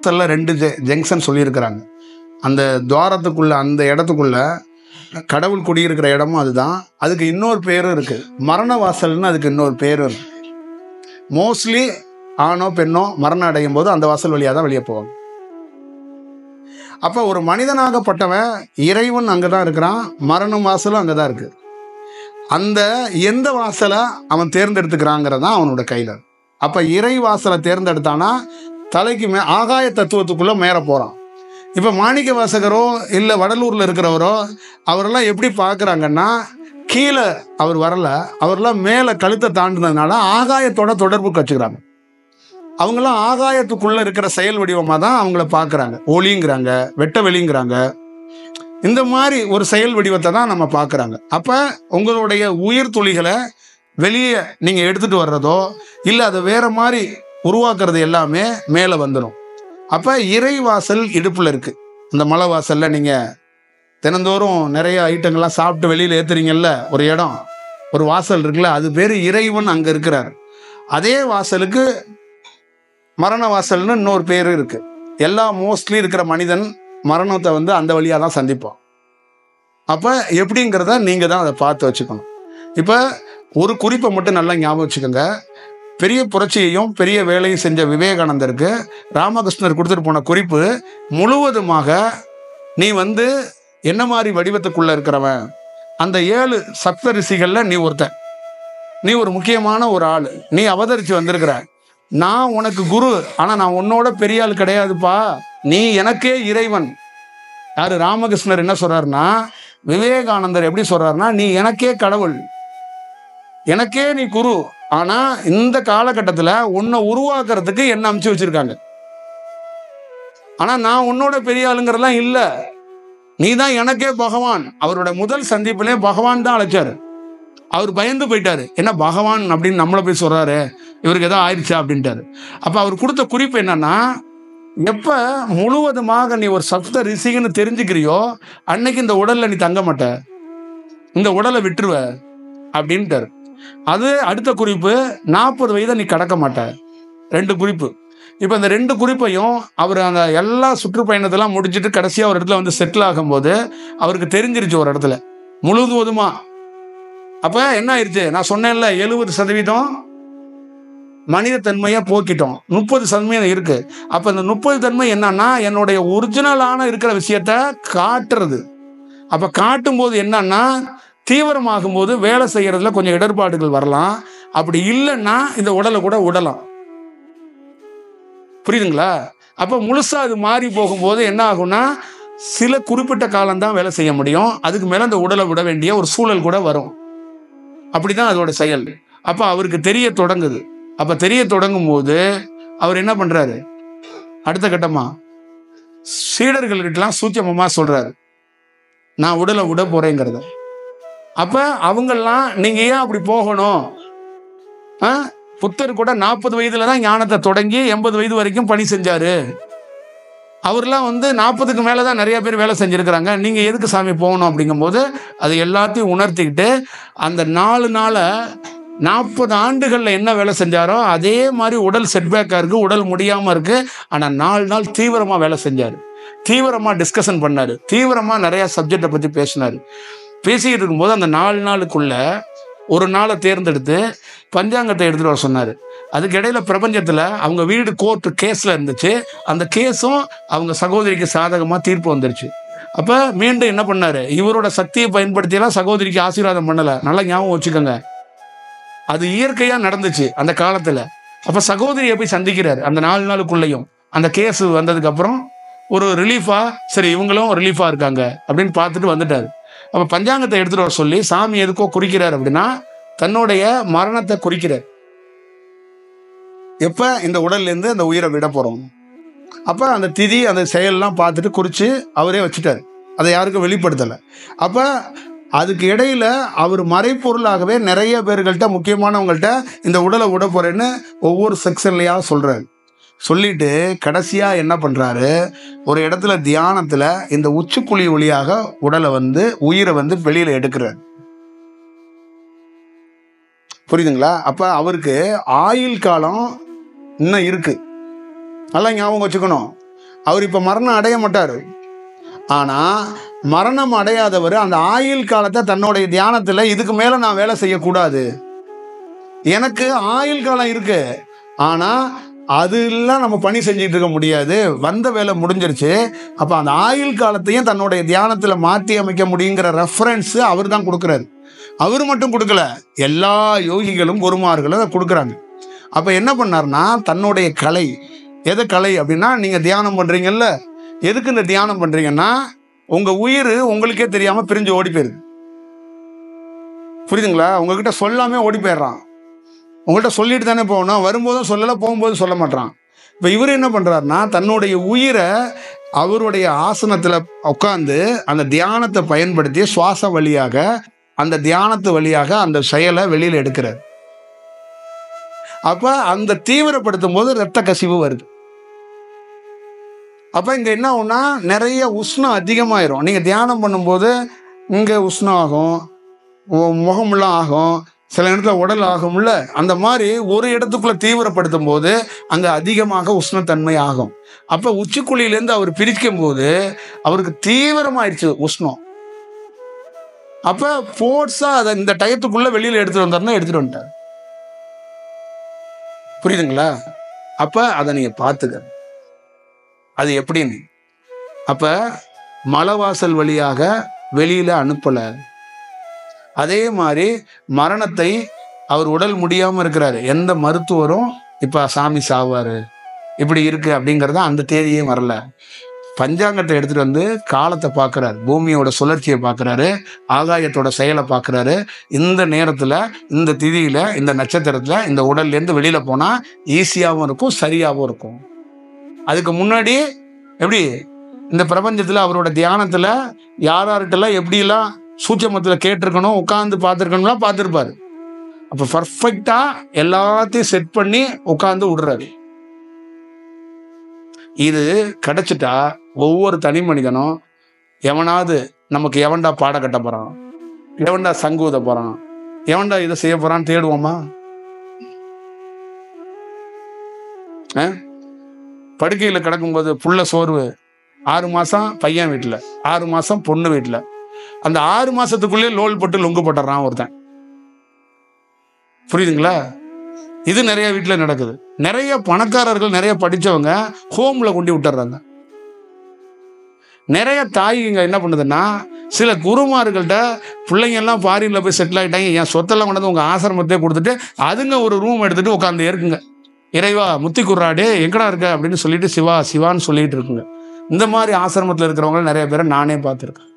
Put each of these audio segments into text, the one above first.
வாசலில் 2 ஜங்ஷன் சொல்லியிருக்கிறாங்க. அந்த துவாரத்துக்குள்ள அந்த இடத்துக்குள்ள கடவுள் குடியிருக்கிற இடமும் அதுதான். அதுக்கு இன்னொரு பேரும் இருக்குது, மரண வாசல்னு. அதுக்கு இன்னொரு பேரும் இருக்கு. மோஸ்ட்லி ஆணோ பெண்ணோ மரணம் அடையும் போது அந்த வாசல் வழியாக தான் வெளியே போவாங்க. அப்போ ஒரு மனிதனாகப்பட்டவன் இறைவன் அங்கே தான் இருக்கிறான், மரணம் வாசலும் அங்கே தான் இருக்குது. அந்த எந்த வாசலை அவன் தேர்ந்தெடுத்துக்கிறாங்கிறதான் அவனோட கையில். அப்போ இறை வாசலை தேர்ந்தெடுத்தானா தலைக்கு ஆகாய தத்துவத்துக்குள்ளே மேற போகிறான். இப்போ மாணிக்க வாசகரோ இல்லை வடலூரில் இருக்கிறவரோ அவரெல்லாம் எப்படி பார்க்குறாங்கன்னா, கீழே அவர் வரல, அவரெல்லாம் மேலே கழுத்தை தாண்டினதுனால ஆகாயத்தோட தொடர்பு கற்றுக்கிறாங்க. அவங்களாம் ஆகாயத்துக்குள்ளே இருக்கிற செயல் வடிவமாக தான் அவங்கள பார்க்குறாங்க. ஒளிங்கிறாங்க, வெட்ட வெளிங்கிறாங்க. இந்த மாதிரி ஒரு செயல் வடிவத்தை தான் நம்ம பார்க்குறாங்க. அப்போ உங்களுடைய உயிர் துளிகளை வெளியே நீங்கள் எடுத்துகிட்டு வர்றதோ இல்லை அதை வேறு மாதிரி உருவாக்குறது எல்லாமே மேலே வந்துடும். அப்போ இறை வாசல் இடுப்பில் இருக்குது. இந்த மலை வாசலில் நீங்கள் தினந்தோறும் நிறைய ஐட்டங்கள்லாம் சாப்பிட்டு வெளியில் ஏற்றுறீங்கல்ல, ஒரு இடம், ஒரு வாசல் இருக்குல்ல, அது பேர் இறைவன் அங்கே இருக்கிறார். அதே வாசலுக்கு மரண வாசல்னு இன்னொரு பேர் இருக்குது. எல்லா மோஸ்ட்லி இருக்கிற மனிதன் மரணத்தை அந்த வழியாக தான் சந்திப்பான். அப்போ எப்படிங்கிறத நீங்கள் தான் அதை பார்த்து வச்சுக்கணும். இப்போ ஒரு குறிப்பை மட்டும் நல்லா ஞாபகம் வச்சுக்கோங்க. பெரிய புரட்சியையும் பெரிய வேலையும் செஞ்ச விவேகானந்தருக்கு ராமகிருஷ்ணர் கொடுத்துட்டு போன குறிப்பு முழுவதுமாக, நீ என்ன மாதிரி வடிவத்துக்குள்ளே இருக்கிறவன், அந்த 7 சப்த ரிஷிகளில் நீ ஒருத்தன், நீ ஒரு முக்கியமான ஒரு ஆள், நீ அவதரித்து வந்திருக்கிற, நான் உனக்கு குரு, ஆனால் நான் உன்னோட பெரிய ஆள் கிடையாதுப்பா, நீ எனக்கே இறைவன். யார் ராமகிருஷ்ணர் என்ன சொல்கிறாருன்னா, விவேகானந்தர் எப்படி சொல்கிறாருன்னா, நீ எனக்கே கடவுள், எனக்கே நீ குரு, ஆனால் இந்த காலகட்டத்தில் உன்னை உருவாக்குறதுக்கு என்ன அமுச்சு வச்சுருக்காங்க, ஆனால் நான் உன்னோட பெரிய ஆளுங்கிறதெல்லாம் இல்லை, நீ தான் எனக்கே பகவான். அவரோட முதல் சந்திப்பிலே பகவான் தான் அழைச்சார். அவர் பயந்து போயிட்டாரு, என்ன பகவான் அப்படின்னு நம்மளை போய் சொல்கிறாரு, இவருக்கு ஏதோ ஆயிடுச்சா அப்படின்ட்டாரு. அப்போ அவர் கொடுத்த குறிப்பு என்னன்னா, எப்போ முழுவதுமாக நீ ஒரு சப்த ரிஷின்னு தெரிஞ்சுக்கிறியோ அன்னைக்கு இந்த உடலில் நீ தங்க மாட்ட, இந்த உடலை விட்டுருவ அப்படின்ட்டார். அது அடுத்த குறிப்பு, 40 வயதை நீ கடக்க மாட்ட. 2 குறிப்பு. இப்போ இந்த 2 குறிப்பையும் அவர் அந்த எல்லா சுற்றுப்பயணத்தெல்லாம் முடிச்சுட்டு கடைசியாக ஒரு இடத்துல செட்டில் ஆகும்போது அவருக்கு தெரிஞ்சிருச்சு ஒரு இடத்துல முழுவதுமா. அப்போ என்ன ஆயிடுச்சு, நான் சொன்னேன்ல 70% மனித தன்மையை போக்கிட்டோம், 30% இருக்கு. அப்போ இந்த 30 தன்மை என்னன்னா, என்னுடைய ஒரிஜினலான இருக்கிற விஷயத்த காட்டுறது. அப்போ காட்டும் போது என்னன்னா, தீவிரமாகும் போது வேலை செய்யறதுல கொஞ்சம் இடர்பாடுகள் வரலாம். அப்படி இல்லைன்னா இந்த உடலை கூட விடலாம். புரியுதுங்களா? அப்போ முழுசா அது மாறி போகும்போது என்ன ஆகும்னா, சில குறிப்பிட்ட காலம்தான் வேலை செய்ய முடியும், அதுக்கு மேலே அந்த உடலை விட வேண்டிய ஒரு சூழல் கூட வரும். அப்படிதான் அதோட செயல். அப்போ அவருக்கு தெரிய தொடங்குது. அப்போ தெரிய தொடங்கும் போது அவர் என்ன பண்றாரு, அடுத்த கட்டமா சீடர்கள்கிட்டலாம் சூட்சமமா சொல்றாரு, நான் உடலை விட போறேங்கிறத. அப்ப அவங்கெல்லாம் நீங்க ஏன் அப்படி போகணும், புத்தர் கூட 40 வயதுல தான் ஞானத்தை தொடங்கி 80 வயது வரைக்கும் பணி செஞ்சாரு. அவர்லாம் 40க்கு மேலதான் நிறைய பேர் வேலை செஞ்சிருக்கிறாங்க, நீங்க எதுக்கு சாமி போகணும் அப்படிங்கும்போது அது எல்லாத்தையும் உணர்த்திக்கிட்டு அந்த 4 நாளை 40 ஆண்டுகள்ல என்ன வேலை செஞ்சாரோ அதே மாதிரி உடல் செட்பேக்கா இருக்கு, உடல் முடியாம இருக்கு, ஆனா 4 நாள் தீவிரமா வேலை செஞ்சாரு, தீவிரமா டிஸ்கஷன் பண்ணாரு, தீவிரமா நிறைய சப்ஜெக்டை பத்தி பேசினாரு. பேசிக்கிட்டு இருக்கும்போது அந்த 4 நாளுக்குள்ள ஒரு நாளை தேர்ந்தெடுத்து பஞ்சாங்கத்தை எடுத்துட்டு வர சொன்னாரு. அதுக்கு இடையில பிரபஞ்சத்துல அவங்க வீடு கோர்ட்டு கேஸ்ல இருந்துச்சு, அந்த கேஸும் அவங்க சகோதரிக்கு சாதகமா தீர்ப்பு வந்துருச்சு. அப்ப மீண்டும் என்ன பண்ணாரு, இவரோட சக்தியை பயன்படுத்தியெல்லாம் சகோதரிக்கு ஆசீர்வாதம் பண்ணல, நல்லா ஞாபகம் வச்சுக்கோங்க, அது இயற்கையா நடந்துச்சு அந்த காலத்துல. அப்ப சகோதரியை போய் சந்திக்கிறாரு அந்த 4 நாளுக்குள்ளேயும். அந்த கேஸ் வந்ததுக்கு அப்புறம் ஒரு ரிலீஃபா, சரி இவங்களும் ரிலீஃபா இருக்காங்க அப்படின்னு பார்த்துட்டு வந்துட்டாரு. அப்ப பஞ்சாங்கத்தை எடுத்துட்டு வர சொல்லி சாமி எதுக்கோ குறிக்கிறார் அப்படின்னா, தன்னுடைய மரணத்தை குறிக்கிறார். எப்ப இந்த உடல்ல இருந்து அந்த உயிரை விட போறோம், அப்ப அந்த திதி அந்த செயல்லாம் பார்த்துட்டு குறிச்சு அவரே வச்சுட்டாரு, அதை யாருக்கும் வெளிப்படுத்தலை. அப்ப அதுக்கு இடையில அவர் மறைப்பொருளாகவே நிறைய பேர்கள்ட்ட, முக்கியமானவங்கள்ட்ட இந்த உடலை விட போறேன்னு ஒவ்வொரு செக்ஷன்லையா சொல்றாரு. சொல்லிட்டு கடைசியா என்ன பண்றாரு, ஒரு இடத்துல தியானத்துல இந்த உச்சிக்குழி ஒளியாக உடலை உயிரை வெளியில எடுக்கிறார். புரியுதுங்களா? அப்ப அவருக்கு ஆயுள் காலம் இன்னும் இருக்கு, நல்லா ஞாபகம் வச்சுக்கணும். அவர் இப்போ மரணம் அடைய மாட்டார். ஆனால் மரணம் அடையாதவர் அந்த ஆயுள் காலத்தை தன்னுடைய தியானத்தில் இதுக்கு மேலே நான் வேலை செய்யக்கூடாது, எனக்கு ஆயுள் காலம் இருக்கு, ஆனால் அதெல்லாம் நம்ம பணி செஞ்சுட்டு இருக்க முடியாது, வந்த வேலை முடிஞ்சிருச்சு. அப்போ அந்த ஆயுள் காலத்தையும் தன்னுடைய தியானத்தில் மாற்றி அமைக்க முடியுங்கிற ரெஃபரன்ஸு அவர் தான் கொடுக்குறாரு. அவர் மட்டும் கொடுக்கல, எல்லா யோகிகளும் குருமார்களும் அதை கொடுக்குறாங்க. அப்போ என்ன பண்ணார்னா தன்னுடைய கலை, எதை கலை அப்படின்னா, நீங்கள் தியானம் பண்ணுறீங்கல்ல, எதுக்கு இந்த தியானம் பண்ணுறீங்கன்னா உங்கள் உயிர் உங்களுக்கே தெரியாமல் பிரிஞ்சு ஓடி போயிருது. புரியுதுங்களா? உங்ககிட்ட சொல்லாமே ஓடி போயிடுறான். உங்கள்கிட்ட சொல்லிட்டு தானே போகணும், வரும்போதும் சொல்லலை, போகும்போதும் சொல்ல மாட்டான். இப்போ இவர் என்ன பண்ணுறாருனா தன்னுடைய உயிரை அவருடைய ஆசனத்தில் உட்காந்து அந்த தியானத்தை பயன்படுத்தி சுவாச வழியாக, அந்த தியானத்து வழியாக அந்த செயலை வெளியில் எடுக்கிறார். அப்போ அந்த தீவிரப்படுத்தும் போது இரத்த கசிவு வருது. அப்போ இங்கே என்ன ஆகும்னா நிறைய உஷ்ணம் அதிகமாயிரும். நீங்கள் தியானம் பண்ணும்போது இங்கே உஷ்ணம் ஆகும், முகமெல்லாம் ஆகும், சில இடத்துல உடல் ஆகும்ல, அந்த மாதிரி ஒரு இடத்துக்குள்ள தீவிரப்படுத்தும் போது அங்கே அதிகமாக உஷ்ணத்தன்மை ஆகும். அப்போ உச்சிக்குழியிலேருந்து அவர் பிரிக்கும் போது அவருக்கு தீவிரமாயிடுச்சு உஷ்ணம். அப்போ ஃபோர்ஸாக அதை இந்த டயத்துக்குள்ளே வெளியில் எடுத்துகிட்டு வந்தாருன்னா எடுத்துகிட்டு வந்துட்டார். புரியுதுங்களா? அப்போ அதை நீங்கள் பார்த்துக்க, அது எப்படின்னு. அப்போ மலைவாசல் வழியாக வெளியில் அனுப்பலை. அதே மாதிரி மரணத்தை அவர் உடல் முடியாமல் இருக்கிறாரு, எந்த மருத்துவரும் இப்போ சாமி சாவார் இப்படி இருக்கு அப்படிங்கிறத அந்த தேதியே வரல. பஞ்சாங்கத்தை எடுத்துகிட்டு வந்து காலத்தை பார்க்குறாரு, பூமியோட சுழற்சியை பார்க்குறாரு, ஆகாயத்தோட செயலை பார்க்குறாரு. இந்த நேரத்தில், இந்த திதியில், இந்த நட்சத்திரத்தில் இந்த உடல்லேருந்து வெளியில் போனால் ஈஸியாகவும் இருக்கும், சரியாகவும் இருக்கும். அதுக்கு முன்னாடி எப்படி இந்த பிரபஞ்சத்தில் அவரோட தியானத்தில் யார்கிட்டலாம் எப்படிலாம் சூட்சமத்தில் கேட்டிருக்கணும், உட்காந்து பார்த்துருக்கணும்லாம் பார்த்துருப்பாரு. அப்போ பர்ஃபெக்டாக எல்லாத்தையும் செட் பண்ணி உட்காந்து விடுறாரு. இது கிடைச்சிட்டா ஒவ்வொரு தனி மனிதனும் எவனாவது நமக்கு எவன்டா பாட கட்ட போகிறான், எவன்டா சங்கு ஊத போகிறான், எவன்டா இதை செய்ய போகிறான்னு தேடுவோமா? படுக்கையில் கிடக்கும்போது புள்ள சோர்வு, 6 மாதம் பையன் வீட்டில், 6 மாதம் பொண்ணு வீட்டில், அந்த 6 மாதத்துக்குள்ளே லோல் போட்டு லொங்கு போட்டுறான் ஒருத்தன். புரியுதுங்களா? இது நிறைய வீட்டில் நடக்குது. நிறைய பணக்காரர்கள், நிறைய படித்தவங்க ஹோமில் கொண்டு விட்டுறாங்க. நிறைய தாய்ங்க என்ன பண்ணுதுன்னா, சில குருமார்கள்ட்ட பிள்ளைங்க எல்லாம் ஃபாரின்ல போய் செட்டில் ஆகிட்டாங்க, என் சொத்தெல்லாம் கொண்டாந்து உங்கள் ஆசிரமத்தையே கொடுத்துட்டு அதுங்க ஒரு ரூம் எடுத்துகிட்டு உட்காந்து இருக்குங்க. இறைவா முத்தி குர்ராடே எங்கடா இருக்க அப்படின்னு சொல்லிட்டு சிவா சிவான்னு சொல்லிட்டு இருக்குங்க. இந்த மாதிரி ஆசிரமத்தில் இருக்கிறவங்க நிறைய பேரை நானே பார்த்துருக்கேன்.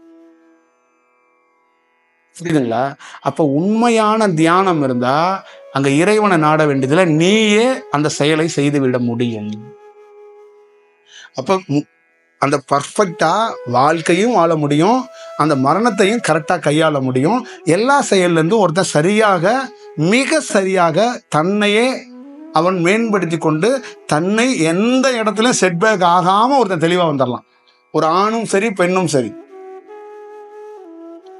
புரியுதுங்களா? அப்போ உண்மையான தியானம் இருந்தால் அங்கே இறைவனை நாட வேண்டியதில் நீயே அந்த செயலை செய்துவிட முடியும். அப்போ அந்த பர்ஃபெக்டாக வாழ்க்கையும் வாழ முடியும், அந்த மரணத்தையும் கரெக்டாக கையாள முடியும். எல்லா செயல்லேருந்தும் ஒருத்தன் சரியாக, மிக சரியாக தன்னையே அவன் மேம்படுத்தி கொண்டு தன்னை எந்த இடத்துலையும் செட்பேக் ஆகாமல் ஒருத்தன் தெளிவாக வந்துடலாம். ஒரு ஆணும் சரி பெண்ணும் சரி.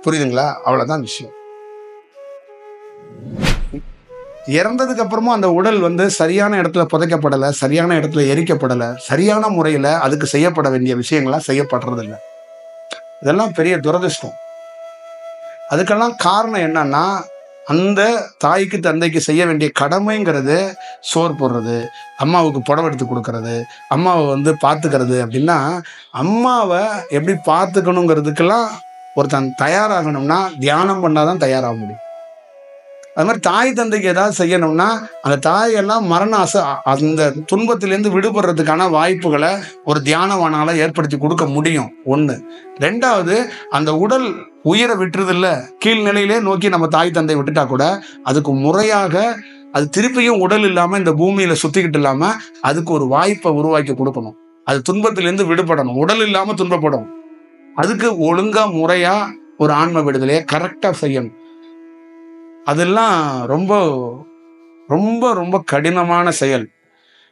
புரியுதுங்களா? அவ்வளோதான் விஷயம். இறந்ததுக்கு அப்புறமும் அந்த உடல் சரியான இடத்துல புதைக்கப்படலை, சரியான இடத்துல எரிக்கப்படலை, சரியான முறையில் அதுக்கு செய்யப்பட வேண்டிய விஷயங்கள்லாம் செய்யப்படுறதில்லை. இதெல்லாம் பெரிய துரதிர்ஷ்டம். அதுக்கெல்லாம் காரணம் என்னன்னா, அந்த தாய்க்கு தந்தைக்கு செய்ய வேண்டிய கடமைங்கிறது சோறு போடுறது, அம்மாவுக்கு புடவை எடுத்து கொடுக்கறது, அம்மாவை பார்த்துக்கிறது. அப்படின்னா அம்மாவை எப்படி பார்த்துக்கணுங்கிறதுக்கெல்லாம் ஒருத்தன் தயாராகணும்னா தியானம் பண்ணாதான் தயாராக முடியும். அது மாதிரி தாய் தந்தைக்கு ஏதாவது செய்யணும்னா அந்த தாயெல்லாம் அந்த துன்பத்திலேருந்து விடுபடுறதுக்கான வாய்ப்புகளை ஒரு தியானவானால ஏற்படுத்தி கொடுக்க முடியும். 1. 2வது, அந்த உடல் உயிரை விட்டுறதில்ல, கீழ்நிலையிலே நோக்கி நம்ம தாய் தந்தை விட்டுட்டா கூட அதுக்கு முறையாக அது திருப்பியும் உடல் இல்லாமல் இந்த பூமியில் சுற்றிக்கிட்டு இல்லாமல் அதுக்கு ஒரு வாய்ப்பை உருவாக்கி கொடுக்கணும். அது துன்பத்திலேருந்து விடுபடணும், உடல் இல்லாமல் துன்பப்படும். அதுக்கு ஒழுங்காக முறையாக ஒரு ஆன்ம விடுதலையை கரெக்டாக செய்யணும். அதெல்லாம் ரொம்ப ரொம்ப ரொம்ப கடினமான செயல்.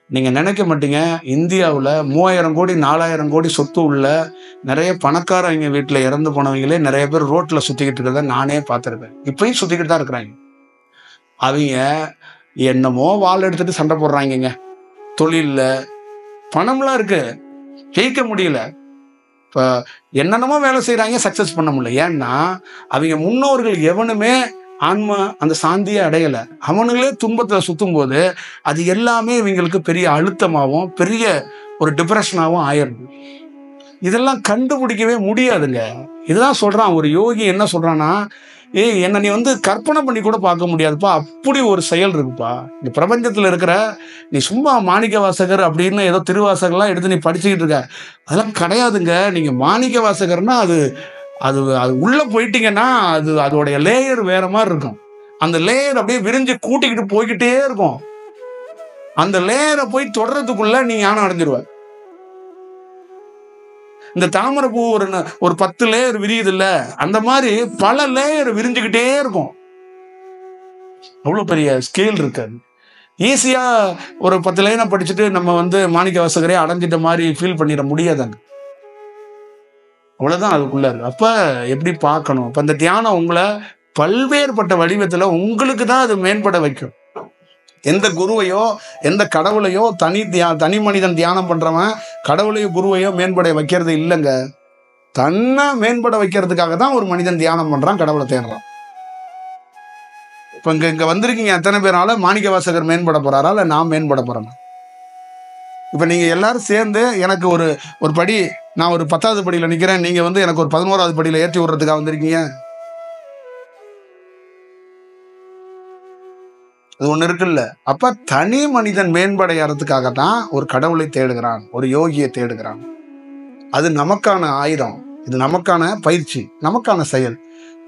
நீங்கள் நினைக்க மாட்டீங்க, இந்தியாவில் 3000 கோடி 4000 கோடி சொத்து உள்ள நிறைய பணக்காரங்க வீட்டில் இறந்து போனவங்களே நிறைய பேர் ரோட்டில் சுற்றிக்கிட்டு இருக்கிறத நானே பார்த்துருக்கேன். இப்பயும் சுற்றிக்கிட்டு தான் இருக்கிறாங்க. அவங்க என்னமோ வாள் எடுத்துகிட்டு சண்டை போடுறாங்கங்க. தொழிலில் பணம்லாம் இருக்குது, ஜெயிக்க முடியல. இப்போ என்னென்னமோ வேலை செய்கிறாங்க, சக்ஸஸ் பண்ண முடியல. ஏன்னா அவங்க முன்னோர்கள் எவனுமே ஆன்மா அந்த சாந்தியை அடையலை. அவனுங்களே துன்பத்தில் சுற்றும் போது அது எல்லாமே இவங்களுக்கு பெரிய அழுத்தமாகவும் பெரிய ஒரு டிப்ரெஷனாகவும் ஆயிடுது. இதெல்லாம் கண்டுபிடிக்கவே முடியாதுங்க. இதுதான் சொல்கிறான் ஒரு யோகி. என்ன சொல்கிறான்னா, என்னை நீ கற்பனை பண்ணி கூட பார்க்க முடியாதுப்பா, அப்படி ஒரு செயல் இருக்குப்பா இந்த பிரபஞ்சத்தில் இருக்கிற. நீ சும்மா மாணிக்க வாசகர் அப்படின்னு ஏதோ திருவாசகர்லாம் எடுத்து நீ படிச்சுக்கிட்டு இருக்க, அதெல்லாம் கிடையாதுங்க. நீங்கள் மாணிக்க வாசகர்னா அது அது அது உள்ளே போயிட்டீங்கன்னா அது அதோடைய லேயர் வேற மாதிரி இருக்கும். அந்த லேயர் அப்படியே விரிஞ்சு கூட்டிக்கிட்டு போய்கிட்டே இருக்கும். அந்த லேயரை போய் தொடர்றதுக்குள்ள நீ ஞானம் அடைஞ்சிருவ. இந்த தாமரை பூ ஒரு 10 லேயர் விரியுது இல்ல, அந்த மாதிரி பல லேயர் விரிஞ்சுக்கிட்டே இருக்கும். அவ்வளவு பெரிய ஸ்கேல் இருக்காது. ஈஸியா ஒரு 10 லைனை படிச்சுட்டு நம்ம மாணிக்க வாசகரே அடைஞ்சிட்ட மாதிரி ஃபீல் பண்ணிட முடியாதாங்க. அவ்வளவுதான் அதுக்குள்ள இருக்கு. அப்ப எப்படி பார்க்கணும்? அப்ப இந்த தியானம் உங்களை பல்வேறுபட்ட வடிவத்துல உங்களுக்கு தான் அது மேம்பட வைக்கும். எந்த குருவையோ எந்த கடவுளையோ தனி மனிதன் தியானம் பண்றவன் கடவுளையோ குருவையோ மேம்பட வைக்கிறது இல்லைங்க. தன்னை மேம்பட வைக்கிறதுக்காக தான் ஒரு மனிதன் தியானம் பண்றான், கடவுளை தேடுறான். இப்ப இங்க வந்திருக்கீங்க எத்தனை பேரால மாணிக்க வாசகர் மேம்பட போறாரா, இல்ல நான் மேம்பட போறேன்? இப்ப நீங்க எல்லாரும் சேர்ந்து எனக்கு ஒரு படி, நான் ஒரு 10வது படியில நிக்கிறேன், நீங்க எனக்கு ஒரு 11வது படியில ஏற்றி விடுறதுக்காக வந்திருக்கீங்க. அது ஒண்ணு இருக்குல்ல. அப்ப தனி மனிதன் மேம்படையறதுக்காகத்தான் ஒரு கடவுளை தேடுகிறான், ஒரு யோகியை தேடுகிறான். அது நமக்கான ஆயுதம், இது நமக்கான பயிற்சி, நமக்கான செயல்.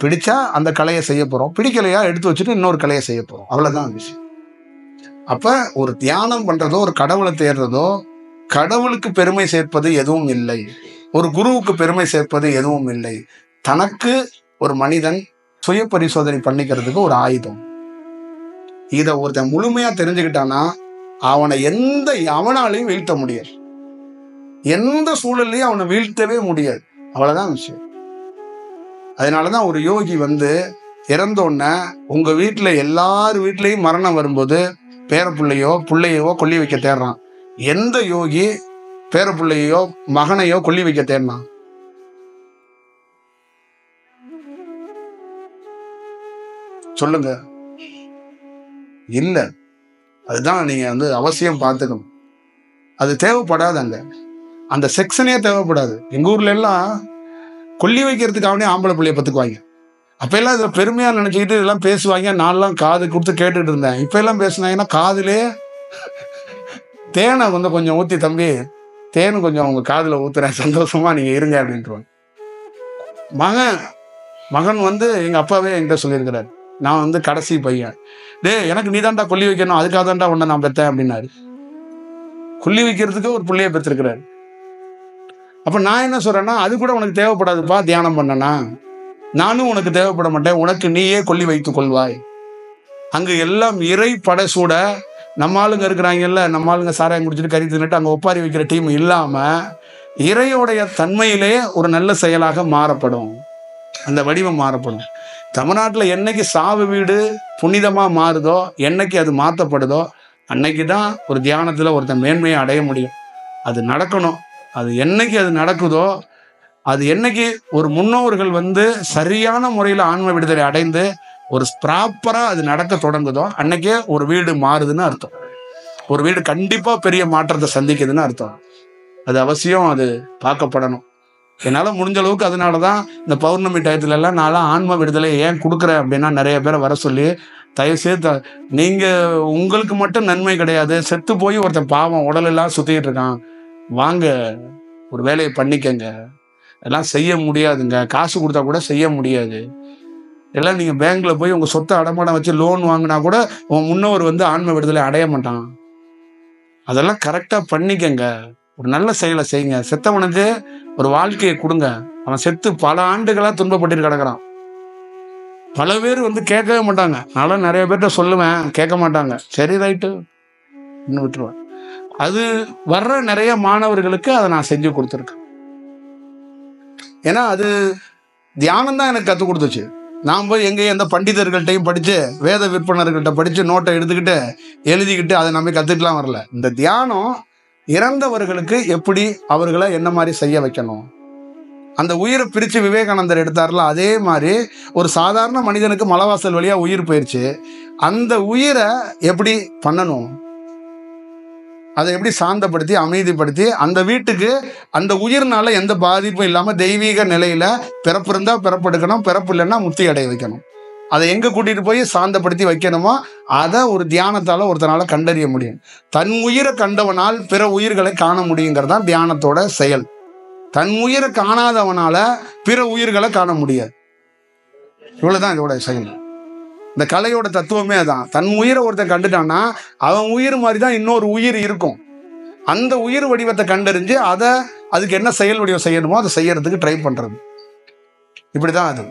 பிடிச்சா அந்த கலையை செய்ய போறோம், பிடிக்கலையா எடுத்து வச்சுட்டு இன்னொரு கலையை செய்ய போறோம். அவ்வளவுதான் விஷயம். அப்ப ஒரு தியானம் பண்றதோ ஒரு கடவுளை தேடுறதோ கடவுளுக்கு பெருமை சேர்ப்பது எதுவும் இல்லை, ஒரு குருவுக்கு பெருமை சேர்ப்பது எதுவும் இல்லை. தனக்கு ஒரு மனிதன் சுய பரிசோதனை பண்ணிக்கிறதுக்கு ஒரு ஆயுதம். இதை ஒருத்தன் முழுமையா தெரிஞ்சுக்கிட்டானா அவனாலையும் வீழ்த்த முடியாது, எந்த சூழல்லையும் அவனை வீழ்த்தவே முடியாது. அவ்வளவுதான் விஷயம். அதனாலதான் ஒரு யோகி இறந்தோன்ன உங்க வீட்டுல எல்லார் வீட்லயும் மரணம் வரும்போது பேரப்பிள்ளையோ பிள்ளையோ கொல்லி வைக்க தேடுறான். எந்த யோகி பேரப்பிள்ளையோ மகனையோ கொல்லி வைக்க தேடினான்? சொல்லுங்க. இல்ல. அதுதான் நீங்க அவசியம் பார்த்துக்கணும். அது தேவைப்படாது. அந்த செக்ஷனே தேவைப்படாது. எங்க ஊர்ல எல்லாம் கொல்லி வைக்கிறதுக்காகவே ஆம்பளை பிள்ளைய பத்துக்குவாங்க. அப்ப எல்லாம் இதை பெருமையா நினைச்சுக்கிட்டு இதெல்லாம் பேசுவாங்க. நான்லாம் காது கொடுத்து கேட்டுட்டு இருந்தேன். இப்ப எல்லாம் பேசுனாங்கன்னா காதுலே தேனை கொஞ்சம் ஊத்தி, தம்பி தேன் கொஞ்சம் உங்க காதுல ஊத்துறேன், சந்தோஷமா நீங்க இருங்க அப்படின்ட்டு. மகன் எங்க அப்பாவே என்கிட்ட சொல்லியிருக்கிறாரு, நான் கடைசி பையன், எனக்கு நீ தான்டா கொல்லி வைக்கணும், அதுக்காக தான்டா உன்னை நான் பெற்றேன் அப்படின்னாரு. கொல்லி வைக்கிறதுக்கு ஒரு பிள்ளைய பெற்றிருக்கிறாரு. அப்ப நான் என்ன சொல்றேன்னா, அது கூட உனக்கு தேவைப்படாதுப்பா. தியானம் பண்ணனா நானும் உனக்கு தேவைப்பட மாட்டேன், உனக்கு நீயே கொல்லி வைத்துக் கொள்வாய். அங்கு எல்லாம் இறை படைசூட நம்ம ஆளுங்க இருக்கிறாங்கல்ல, நம்ம ஆளுங்க சாராயம் குடிச்சிட்டு கறி தின்னுட்டு அங்க ஒப்பாரி வைக்கிற டீம் இல்லாம இறையோடைய தன்மையிலே ஒரு நல்ல செயலாக மாறப்படும், அந்த வடிவம் மாறப்படும். தமிழ்நாட்டில் என்னைக்கு சாவு வீடு புனிதமா மாறுதோ, என்னைக்கு அது மாற்றப்படுதோ, அன்னைக்குதான் ஒரு தியானத்துல ஒருத்தன் மேன்மையை அடைய முடியும். அது நடக்கணும். அது என்னைக்கு அது நடக்குதோ, அது என்னைக்கு ஒரு முன்னோர்கள் சரியான முறையில் ஆன்ம விடுதலை அடைந்து ஒரு ப்ராப்பரா அது நடக்க தொடங்குதோ, அன்னைக்கே ஒரு வீடு மாறுதுன்னு அர்த்தம். ஒரு வீடு கண்டிப்பா பெரிய மாற்றத்தை சந்திக்குதுன்னு அர்த்தம். அது அவசியம், அது பார்க்கப்படணும். என்னால முடிஞ்ச அளவுக்கு அதனாலதான் இந்த பௌர்ணமி டயத்துல எல்லாம் நான்லாம் ஆன்ம விடுதலை ஏன் கொடுக்குறேன் அப்படின்னா, நிறைய பேரை வர சொல்லி, தயவுசெய்து நீங்க உங்களுக்கு மட்டும் நன்மை கிடையாது, செத்து போய் ஒருத்தன் பாவம் உடலெல்லாம் சுத்திட்டு இருக்கான், வாங்க ஒரு வேலையை பண்ணிக்கங்க. எல்லாம் செய்ய முடியாதுங்க, காசு கொடுத்தா கூட செய்ய முடியாது. எல்லாம் நீங்க பேங்க்ல போய் உங்க சொத்தை அடமானம் வச்சு லோன் வாங்கினா கூட உன் முன்னோர் ஆன்ம விடுதலை அடைய மாட்டான். அதெல்லாம் கரெக்டா பண்ணிக்கங்க, ஒரு நல்ல செயலை செய்யுங்க. செத்தவனுக்கு ஒரு வாழ்க்கையை கொடுங்க. அவன் செத்து பல ஆண்டுகளா துன்பப்பட்டு கிடக்குறான். பல பேர் கேட்கவே மாட்டாங்க. நானும் நிறைய பேர்கிட்ட சொல்லுவேன், கேட்க மாட்டாங்க. சரி ரைட்டு இன்னும் விட்டுருவேன். அது வர்ற நிறைய மாணவர்களுக்கு அதை நான் செஞ்சு கொடுத்துருக்கேன். ஏன்னா அது தியானம் தான் எனக்கு கற்றுக் கொடுத்துச்சு. நான் போய் எங்கேயும் எந்த பண்டிதர்கள்ட்டையும் படித்து, வேத விற்பனர்கள்ட்ட படித்து நோட்டை எடுத்துக்கிட்டு எழுதிக்கிட்டு அதை நம்ம கற்றுக்கலாம் வரல. இந்த தியானம் இறந்தவர்களுக்கு எப்படி அவர்களை என்ன மாதிரி செய்ய வைக்கணும். அந்த உயிரை பிரித்து விவேகானந்தர் எடுத்தார்ல, அதே மாதிரி ஒரு சாதாரண மனிதனுக்கு மலைவாசல் வழியாக உயிர் போயிடுச்சு. அந்த உயிரை எப்படி பண்ணணும், அதை எப்படி சாந்தப்படுத்தி அமைதிப்படுத்தி அந்த வீட்டுக்கு அந்த உயிர்னால எந்த பாதிப்பும் இல்லாமல் தெய்வீக நிலையில் பிறப்பு இருந்தால் பிறப்பு எடுக்கணும், பிறப்பு இல்லைன்னா முக்தி அடைய வைக்கணும். அதை எங்கே கூட்டிகிட்டு போய் சாந்தப்படுத்தி வைக்கணுமோ அதை ஒரு தியானத்தால் ஒருத்தனால் கண்டறிய முடியும். தன் உயிரை கண்டவனால் பிற உயிர்களை காண முடியுங்கிறது தான் தியானத்தோட செயல். தன் உயிரை காணாதவனால பிற உயிர்களை காண முடியாது. இவ்வளவுதான் இதோட செயல். இந்த கலையோட தத்துவமே தான். தன் உயிரை ஒருத்தன் கண்டுட்டான்னா அவன் உயிர் மாதிரி தான் இன்னொரு உயிர் இருக்கும். அந்த உயிர் வடிவத்தை கண்டறிஞ்சு அதுக்கு என்ன செயல் வடிவம் செய்யணுமோ அதை செய்யறதுக்கு ட்ரை பண்றது. இப்படிதான் அது.